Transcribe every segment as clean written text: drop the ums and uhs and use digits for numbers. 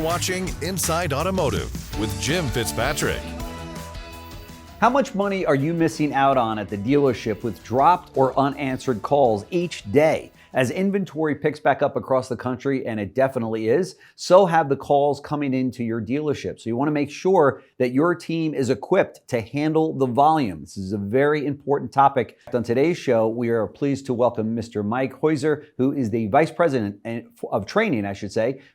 watching Inside Automotive with Jim Fitzpatrick. How much money are you missing out on at the dealership with dropped or unanswered calls each day? As inventory picks back up across the country, and it definitely is, so have the calls coming into your dealership. So you want to make sure that your team is equipped to handle the volume. This is a very important topic. On today's show, we are pleased to welcome Mr. Mike Hoyser, who is the Vice President of Training,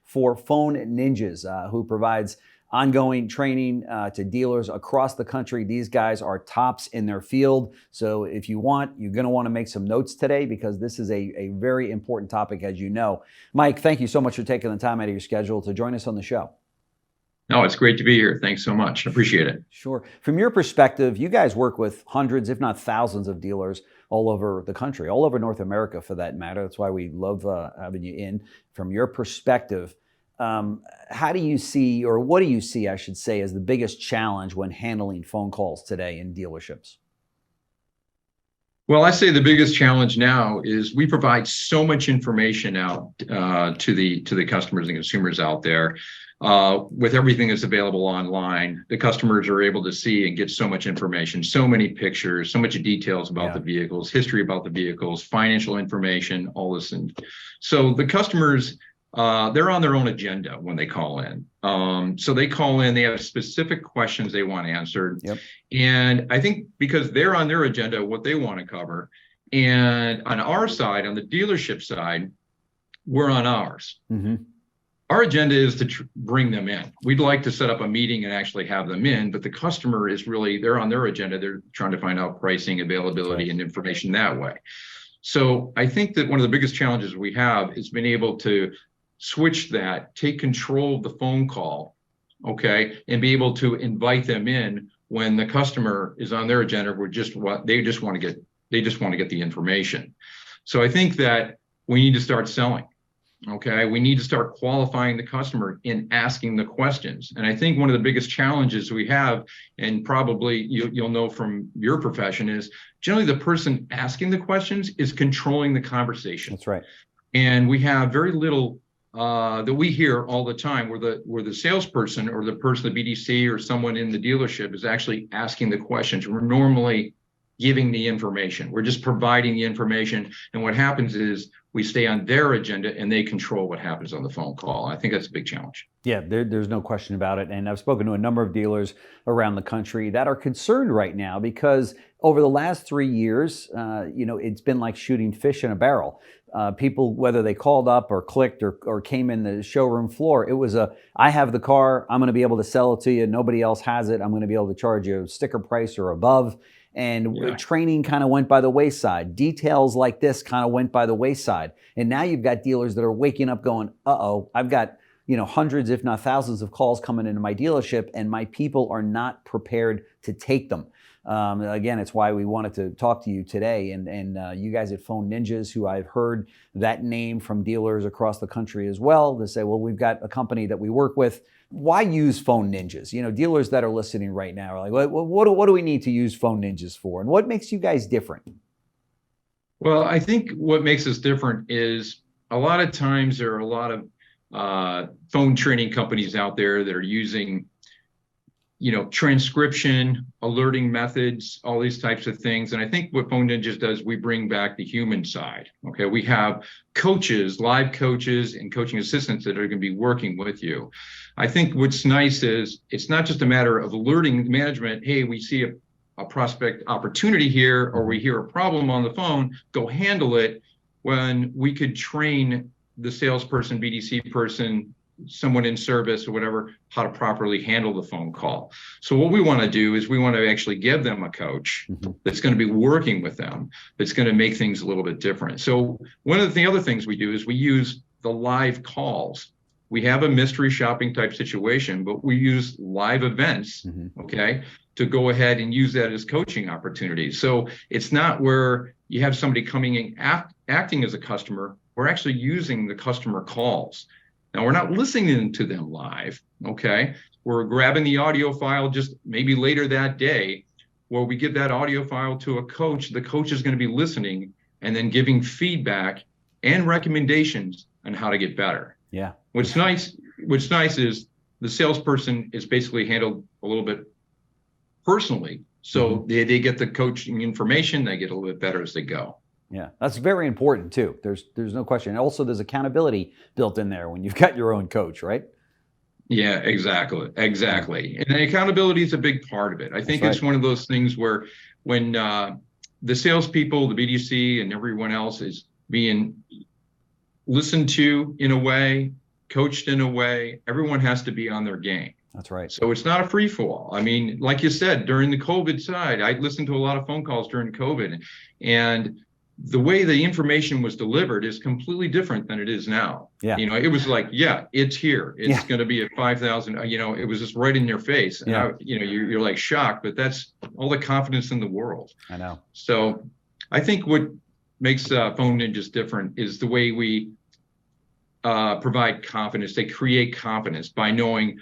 for Phone Ninjas, who provides ongoing training to dealers across the country. These guys are tops in their field. So if you want, you're going to want to make some notes today because this is a very important topic, as you know. Mike, thank you so much for taking the time out of your schedule to join us on the show. No, it's great to be here. Thanks so much. Appreciate it. Sure. From your perspective, you guys work with hundreds, if not thousands of dealers all over the country, all over North America for that matter. That's why we love having you in. From your perspective, how do you see, or what do you see, I should say, as the biggest challenge when handling phone calls today in dealerships? Well, I say the biggest challenge now is we provide so much information out to the customers and consumers out there. With everything that's available online, the customers are able to see and get so much information, so many pictures, so much details about the vehicles, history about the vehicles, financial information, all this. And so the customers, they're on their own agenda when they call in. So they call in, they have specific questions they want answered. Yep. And I think because they're on their agenda, what they want to cover. And on our side, on the dealership side, we're on ours. Mm-hmm. Our agenda is to bring them in. We'd like to set up a meeting and actually have them in, but the customer is really, they're on their agenda. They're trying to find out pricing, availability, and information that way. So I think that one of the biggest challenges we have is being able to switch that, take control of the phone call, okay, and be able to invite them in when the customer is on their agenda. They just want to get the information. So I think that we need to start selling. Okay, we need to start qualifying the customer in asking the questions. And I think one of the biggest challenges we have, and probably you'll know from your profession, is generally the person asking the questions is controlling the conversation. That's right. And we have very little that we hear all the time where the salesperson or the person, the BDC or someone in the dealership is actually asking the questions. We're normally giving the information. We're just providing the information. And what happens is we stay on their agenda and they control what happens on the phone call. I think that's a big challenge. Yeah, there's no question about it. And I've spoken to a number of dealers around the country that are concerned right now because over the last 3 years, it's been like shooting fish in a barrel. People, whether they called up or clicked or came in the showroom floor, it was I have the car, I'm going to be able to sell it to you. Nobody else has it. I'm going to be able to charge you a sticker price or above. And training kind of went by the wayside. Details like this kind of went by the wayside. And now you've got dealers that are waking up going, I've got hundreds, if not thousands of calls coming into my dealership and my people are not prepared to take them. Again, it's why we wanted to talk to you today. And you guys at Phone Ninjas, who I've heard that name from dealers across the country as well, to say, well, we've got a company that we work with. Why use Phone Ninjas? Dealers that are listening right now are like, what do we need to use Phone Ninjas for? And what makes you guys different? Well, I think what makes us different is a lot of times there are a lot of phone training companies out there that are using transcription, alerting methods, all these types of things. And I think what Phone Ninjas does, we bring back the human side. Okay, we have coaches, live coaches, and coaching assistants that are going to be working with you. I think what's nice is it's not just a matter of alerting management. Hey, we see a prospect opportunity here, or we hear a problem on the phone, go handle it. When we could train the salesperson, BDC person, someone in service or whatever, how to properly handle the phone call. So what we want to do is we want to actually give them a coach that's going to be working with them, that's going to make things a little bit different. So one of the other things we do is we use the live calls. We have a mystery shopping type situation, but we use live events, okay, to go ahead and use that as coaching opportunities. So it's not where you have somebody coming in acting as a customer. We're actually using the customer calls. Now, we're not listening to them live, okay? We're grabbing the audio file just maybe later that day, where we give that audio file to a coach. The coach is going to be listening and then giving feedback and recommendations on how to get better. Yeah. What's nice what's nice is the salesperson is basically handled a little bit personally. So they get the coaching information, they get a little bit better as they go. Yeah, that's very important too. There's no question. And also, there's accountability built in there when you've got your own coach, right? Yeah, exactly. And the accountability is a big part of it. I think it's one of those things where when the salespeople, the BDC, and everyone else is being listened to in a way, coached in a way, everyone has to be on their game. That's right. So it's not a free for all. I mean, like you said, during the COVID side, I listened to a lot of phone calls during COVID, and the way the information was delivered is completely different than it is now. Yeah. It was like, yeah, it's here. It's going to be at 5,000. It was just right in your face. And you're like shocked, but that's all the confidence in the world. I know. So I think what makes Phone Ninjas different is the way we provide confidence. They create confidence by knowing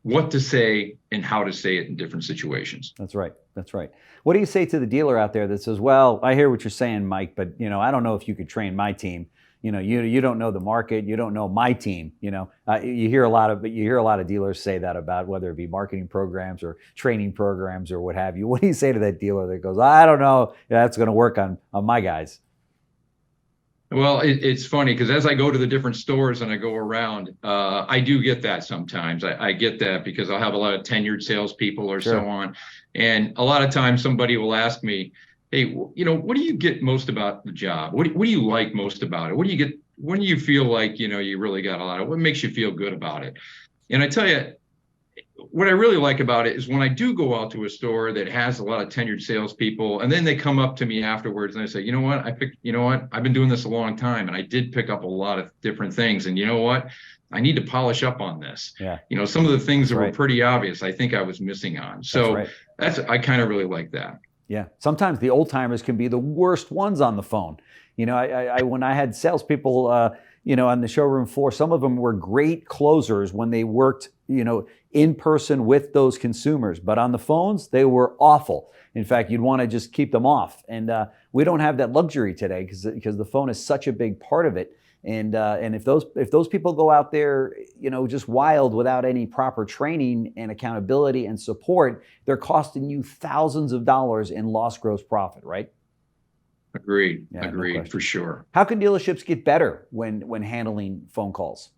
what to say and how to say it in different situations. That's right. What do you say to the dealer out there that says, well, I hear what you're saying, Mike, but I don't know if you could train my team. You don't know the market, you don't know my team. You hear a lot of dealers say that about whether it be marketing programs or training programs or what have you. What do you say to that dealer that goes, I don't know, that's going to work on my guys? Well, it's funny because as I go to the different stores and I go around, I do get that sometimes. I get that because I'll have a lot of tenured salespeople or so on. And a lot of times somebody will ask me, hey, what do you get most about the job? What do you like most about it? When do you feel like, you really got a lot of, what makes you feel good about it? And I tell you, what I really like about it is when I do go out to a store that has a lot of tenured salespeople, and then they come up to me afterwards and they say, I've been doing this a long time, and I did pick up a lot of different things, and I need to polish up on this. Yeah. Some of the things that were pretty obvious, I think I was missing on. So I kind of really like that. Yeah. Sometimes the old timers can be the worst ones on the phone. I when I had salespeople, on the showroom floor, some of them were great closers when they worked, in person with those consumers, but on the phones, they were awful. In fact, you'd want to just keep them off. And we don't have that luxury today because the phone is such a big part of it. And if those people go out there, just wild without any proper training and accountability and support, they're costing you thousands of dollars in lost gross profit, right? Agreed. Yeah, Agreed, no for sure. How can dealerships get better when handling phone calls?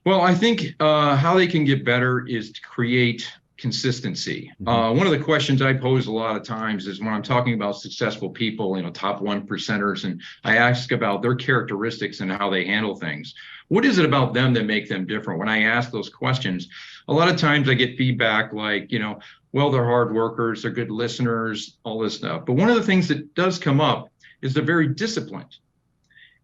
Well, I think how they can get better is to create consistency. One of the questions I pose a lot of times is when I'm talking about successful people, top 1%ers, and I ask about their characteristics and how they handle things. What is it about them that make them different? When I ask those questions, a lot of times I get feedback like, well, they're hard workers, they're good listeners, all this stuff. But one of the things that does come up is they're very disciplined.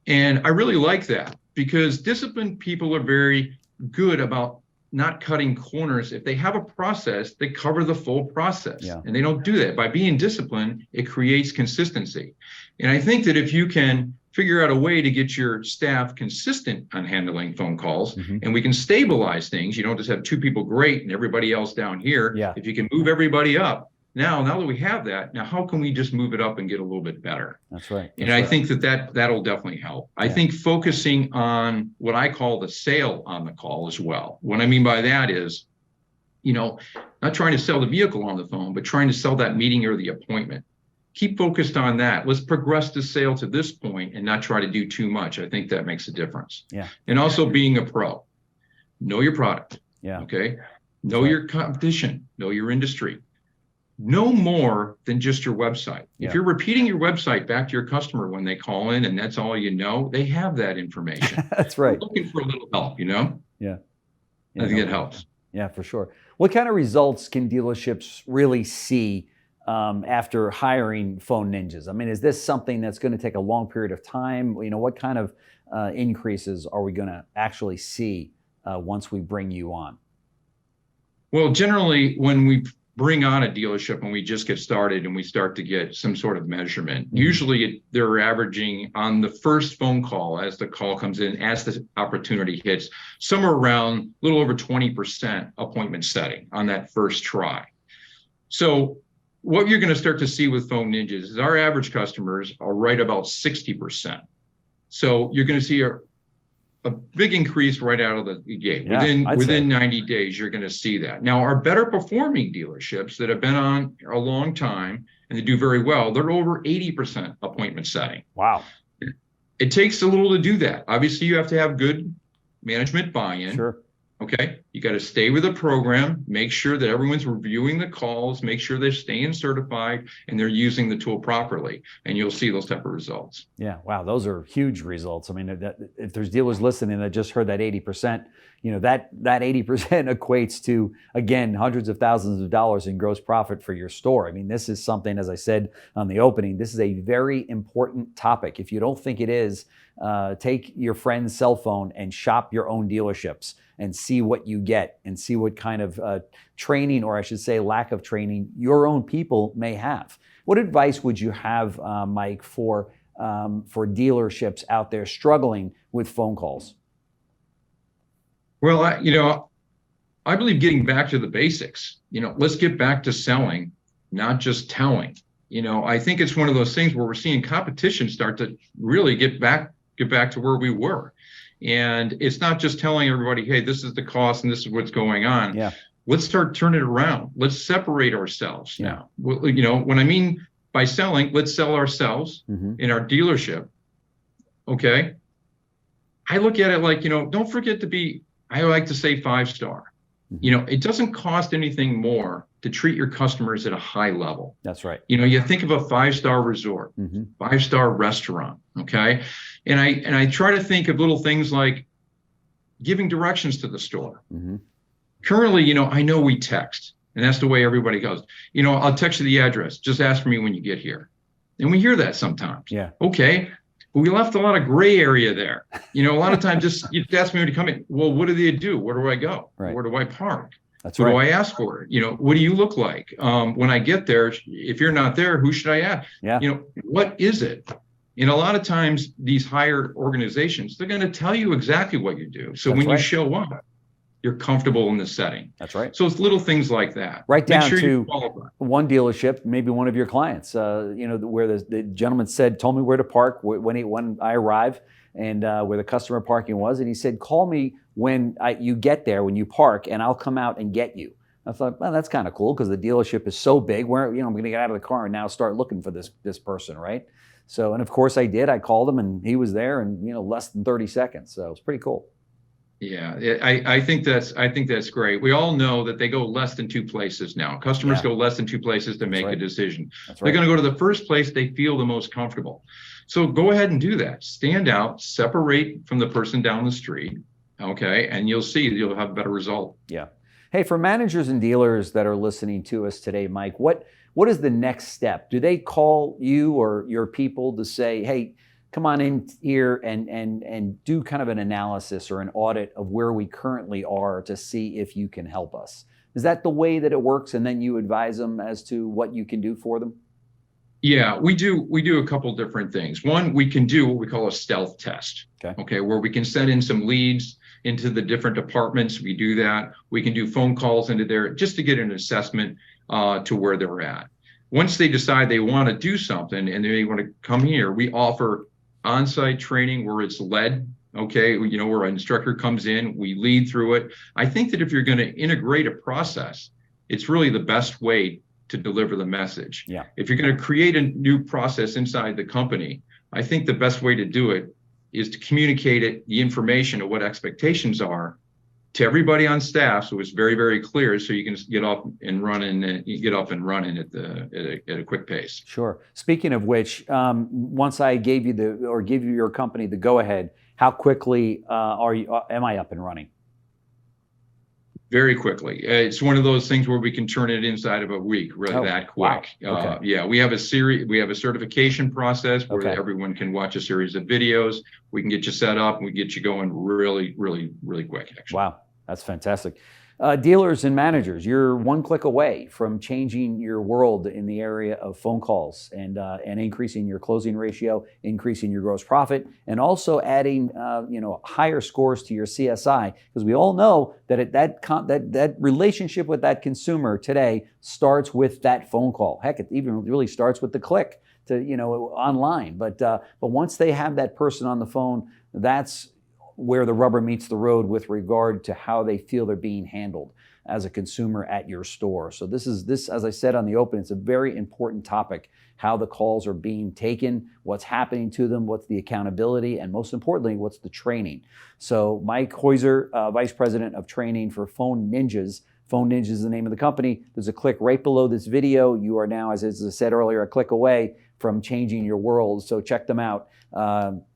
And I really like that because disciplined people are very good about not cutting corners. If they have a process, they cover the full process. Yeah. And they don't do that. By being disciplined, it creates consistency. And I think that if you can figure out a way to get your staff consistent on handling phone calls, and we can stabilize things, you don't just have two people great and everybody else down here. Yeah. If you can move everybody up, now that we have that, now how can we just move it up and get a little bit better? That's right. And I think that'll definitely help. I think focusing on what I call the sale on the call as well. What I mean by that is, not trying to sell the vehicle on the phone, but trying to sell that meeting or the appointment. Keep focused on that. Let's progress the sale to this point and not try to do too much. I think that makes a difference. Yeah. And also being a pro. Know your product. Yeah. Okay. Know your competition. Know your industry. Know more than just your website. Yeah. If you're repeating your website back to your customer when they call in and that's all they have that information. That's right. They're looking for a little help, Yeah. I think it helps. Yeah, for sure. What kind of results can dealerships really see after hiring phone ninjas? I mean, is this something that's going to take a long period of time? What kind of increases are we going to actually see once we bring you on? Well, generally, when we bring on a dealership and we just get started and we start to get some sort of measurement, usually they're averaging on the first phone call as the call comes in, as the opportunity hits, somewhere around a little over 20% appointment setting on that first try. So what you're going to start to see with Phone Ninjas is our average customers are right about 60%. So you're going to see a big increase right out of the gate. Yeah, Within 90 days, you're going to see that. Now, our better performing dealerships that have been on a long time and they do very well, they're over 80% appointment setting. Wow. It takes a little to do that. Obviously, you have to have good management buy-in. Sure. Okay. You got to stay with the program, make sure that everyone's reviewing the calls, make sure they're staying certified and they're using the tool properly. And you'll see those type of results. Yeah. Wow. Those are huge results. I mean, if there's dealers listening that just heard that 80%, that 80% equates to, again, hundreds of thousands of dollars in gross profit for your store. I mean, this is something, as I said on the opening, this is a very important topic. If you don't think it is, take your friend's cell phone and shop your own dealerships and see what you get and see what kind of training, or I should say lack of training, your own people may have. What advice would you have, Mike, for dealerships out there struggling with phone calls? Well, I believe getting back to the basics, let's get back to selling, not just telling. I think it's one of those things where we're seeing competition start to really get back to where we were. And it's not just telling everybody, hey, this is the cost and this is what's going on. Yeah. Let's start turning it around. Let's separate ourselves now. When I mean by selling, let's sell ourselves in our dealership. Okay. I look at it like, don't forget to be, I like to say 5-star. It doesn't cost anything more to treat your customers at a high level. That's right. You think of a 5-star resort, 5-star restaurant, okay? And I try to think of little things like giving directions to the store. Currently, I know we text, and that's the way everybody goes. I'll text you the address. Just ask for me when you get here. And we hear that sometimes. Yeah. Okay. But we left a lot of gray area there. A lot of times you ask me when to come in. Well, what do they do? Where do I go? Right. Where do I park? That's Who right. do I ask for? What do you look like? When I get there, if you're not there, who should I ask? Yeah. What is it? And a lot of times these higher organizations, they're going to tell you exactly what you do. So when you show up, you're comfortable in the setting. That's right. So it's little things like that. Right down Make sure you to qualify. one dealership, maybe one of your clients, where the gentleman told me where to park when I arrive and where the customer parking was. And he said, call me when you get there, when you park, and I'll come out and get you. I thought, well, that's kind of cool because the dealership is so big where, I'm going to get out of the car and now start looking for this person, right? So, and of course I did. I called him and he was there in, less than 30 seconds. So it was pretty cool. Yeah, I think that's great. We all know that they go less than 2 places now. Customers go less than 2 places to make a decision. They're going to go to the first place they feel the most comfortable. So go ahead and do that. Stand out, separate from the person down the street, okay? And you'll see you'll have a better result. Yeah. Hey, for managers and dealers that are listening to us today, Mike, what is the next step? Do they call you or your people to say, hey, come on in here and do kind of an analysis or an audit of where we currently are to see if you can help us? Is that the way that it works? And then you advise them as to what you can do for them? Yeah, we do a couple different things. One, we can do what we call a stealth test. Okay, where we can send in some leads into the different departments. We do that. We can do phone calls into there just to get an assessment to where they're at. Once they decide they want to do something and they want to come here, we offer on-site training where it's led, okay, where an instructor comes in, we lead through it. I think that if you're going to integrate a process, it's really the best way to deliver the message. Yeah. If you're going to create a new process inside the company, I think the best way to do it is to communicate the information of what expectations are to everybody on staff, so it's very, very clear, so you can get up and running at a quick pace. Sure. Speaking of which, once I give you your company the go ahead, how quickly am I up and running? Very quickly. It's one of those things where we can turn it inside of a week, really that quick. Wow. Okay. Yeah, we have a certification process where everyone can watch a series of videos. We can get you set up and we get you going really, really, really quick, actually. Wow, that's fantastic. Dealers and managers, you're one click away from changing your world in the area of phone calls and increasing your closing ratio, increasing your gross profit, and also adding higher scores to your CSI, because we all know that that relationship with that consumer today starts with that phone call. Heck, it even really starts with the click to online. But once they have that person on the phone, that's where the rubber meets the road with regard to how they feel they're being handled as a consumer at your store. So this, as I said on the open, it's a very important topic, how the calls are being taken, what's happening to them, what's the accountability, and most importantly, what's the training. So Mike Hoyser, Vice President of Training for Phone Ninjas. Phone Ninjas is the name of the company. There's a click right below this video. You are now, as I said earlier, a click away from changing your world. So check them out.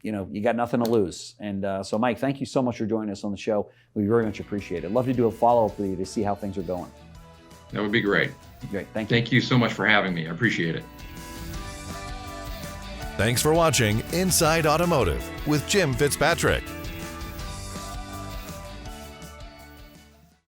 You got nothing to lose. And so Mike, thank you so much for joining us on the show. We very much appreciate it. Love to do a follow-up with you to see how things are going. That would be great. Great, thank you. Thank you so much for having me. I appreciate it. Thanks for watching Inside Automotive with Jim Fitzpatrick.